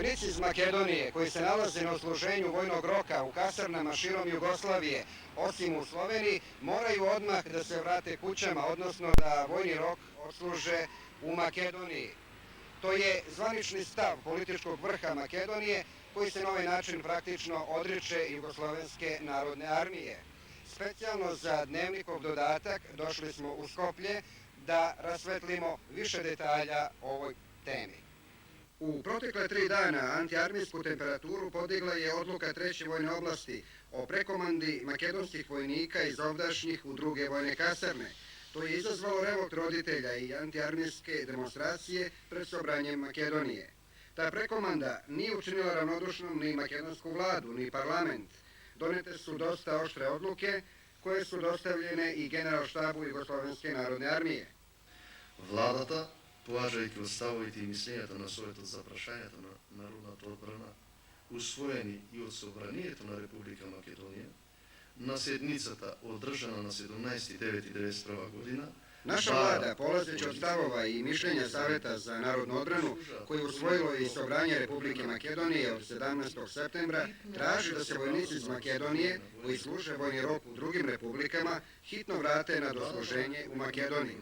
Vojnici iz Makedonije koji se nalaze na odsluženju vojnog roka u kasarnama širom Jugoslavije, osim u Sloveniji, moraju odmah da se vrate kućama, odnosno da vojni rok odsluže u Makedoniji. To je zvanični stav političkog vrha Makedonije koji se na ovaj način praktično odriče Jugoslovenske narodne armije. Specijalno za Dnevnikov dodatak došli smo u Skoplje da rasvetlimo više detalja o ovoj temi. U protekle 3 dana antiarmijsku temperaturu podigla je odluka 3. vojne oblasti o prekomandi makedonskih vojnika iz ovdašnjih u druge vojne kasarne. To je izazvalo revolt roditelja i antiarmijske demonstracije pred sobranjem Makedonije. Ta prekomanda nije učinila ravnodušnom ni makedonsku vladu, ni parlament. Donete su dosta oštre odluke koje su dostavljene i Generalštabu Jugoslovenske народne армije. Владата, поажајќи оставовите и мислењата на Советот за прашањата на народната одбрана, усвоени и од Собранието на Република Македонија, на седницата одржана на 17.9.1991 година, Naša vlada, polazeći od stavova i mišljenja Saveta za narodnu odbranu, koje je usvojilo i Sobranje Republike Makedonije od 17. septembra, traži da se vojnici iz Makedonije, koji služe vojni rok u drugim republikama, hitno vrate na dosluženje u Makedoniju.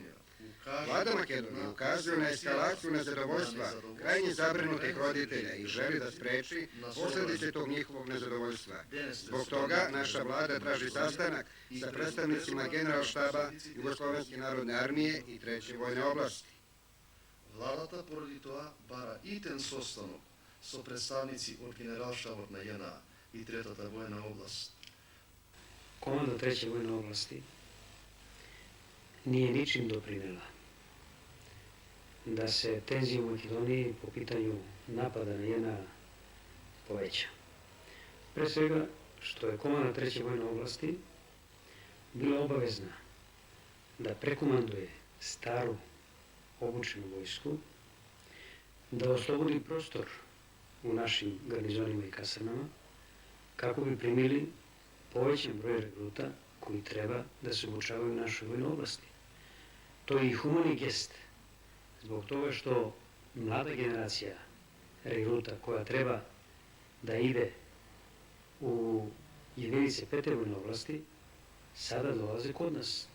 Vlada Makedonije ukazuje na eskalaciju nezadovoljstva krajnje zabrinutih roditelja i želi da spreči posljedice tog njihovog nezadovoljstva. Zbog toga naša vlada traži sastanak sa predstavnicima Generalštaba Jugoslovenske narodne armije i 3. vojne oblasti. Владата поради тоа бара итен состанок со представници од Генералштабот на JNA и 3. војна област. Komanda 3. vojne oblasti nije ničim doprinela da se tenzija u Makedoniji po pitanju napada na JNA poveća. Pre svega što je komanda 3. vojne oblasti bila obavezna da prekomanduje staru obučenu vojsku, da oslobodi prostor u našim garnizonima i kasarnama kako bi primili povećan broj regruta koji treba da se obučavaju u našoj vojnoj oblasti. To je i humani gest, zbog toga što mlada generacija regruta koja treba da ide u jedinice 5. vojne oblasti sada dolaze kod nas.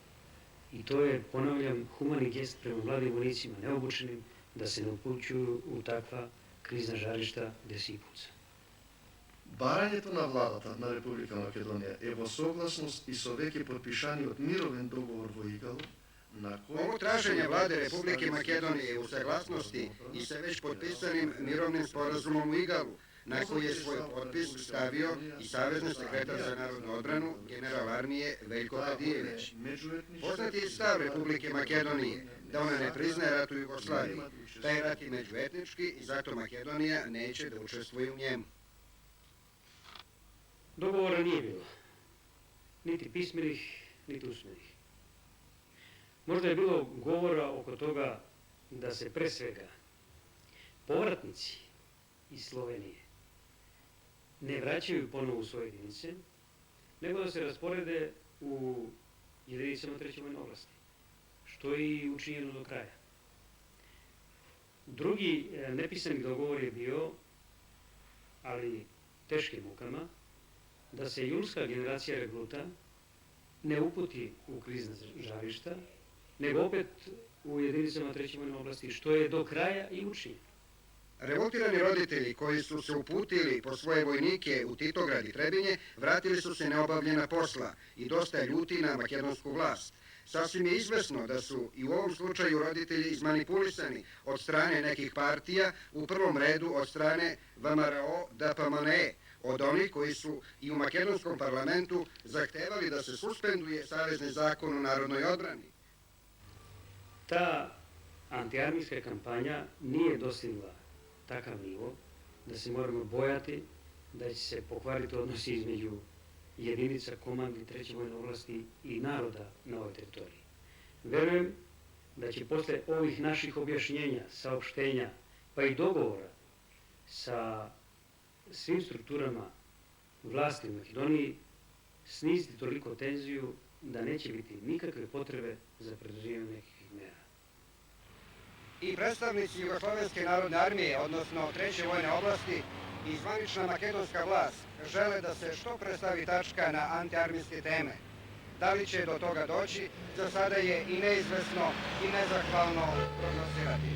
I to je, ponavljam, humani gest prema mladim vojnicima, neobučenim, da se ne upućuju u takva krizna žarišta gde se i puca. Барањето на владата на Република Македонија е во согласност и со веќе подпишаниот мировен договор во Игало, на кој... Ovo traženje vlade Republike Makedonije je u saglasnosti i sa već potpisanim mirovnim sporazumom u Igalu, na koji je svoj potpis stavio i savezni sekretar za narodnu odbranu, general armije Veljko Kadijević. Poznati je stav Republike Makedonije da ona ne priznaje rat u Jugoslaviji. Taj rat je međuetnički i zato Makedonija neće da učestvuje u njemu. Dogovora nije bilo, niti pismenih, niti usmenih. Možda je bilo govora oko toga da se pre svega povratnici iz Slovenije ne vraćaju ponovo u svoje jedinice, nego da se rasporede u jedinicama 3. vojne oblasti, što je i učinjeno do kraja. Drugi nepisani dogovor je bio, ali teškim mukama, da se julska generacija regruta ne uputi u krizna žarišta, nego opet u jedinicama 3. vojne oblasti, što je do kraja i učinjeno. Revoltirani roditelji koji su se uputili po svoje vojnike u Titograd i Trebinje vratili su se neobavljena posla i dosta ljuti na makedonsku vlast. Sasvim je izvesno da su i u ovom slučaju roditelji izmanipulisani od strane nekih partija, u prvom redu od strane VMRO DPMNE, od onih koji su i u makedonskom parlamentu zahtevali da se suspenduje Savezni zakon o narodnoj odbrani. Ta antiarmijska kampanja nije dostigla takav nivo da se moramo bojati da će se pokvariti odnosi između jedinica komandi 3. vojne oblasti i naroda na ovoj teritoriji. Verujem da će posle ovih naših objašnjenja, saopštenja, pa i dogovora sa svim strukturama vlasti u Makedoniji sniziti toliko tenziju da neće biti nikakve potrebe za preduzimanje nekih mera. I predstavnici Jugoslovenske narodne armije, odnosno Treće vojne oblasti, i zvanična makedonska vlast žele da se što pre stavi tačka na antiarmijske teme. Da li će do toga doći, za sada je i neizvesno i nezahvalno prognosirati.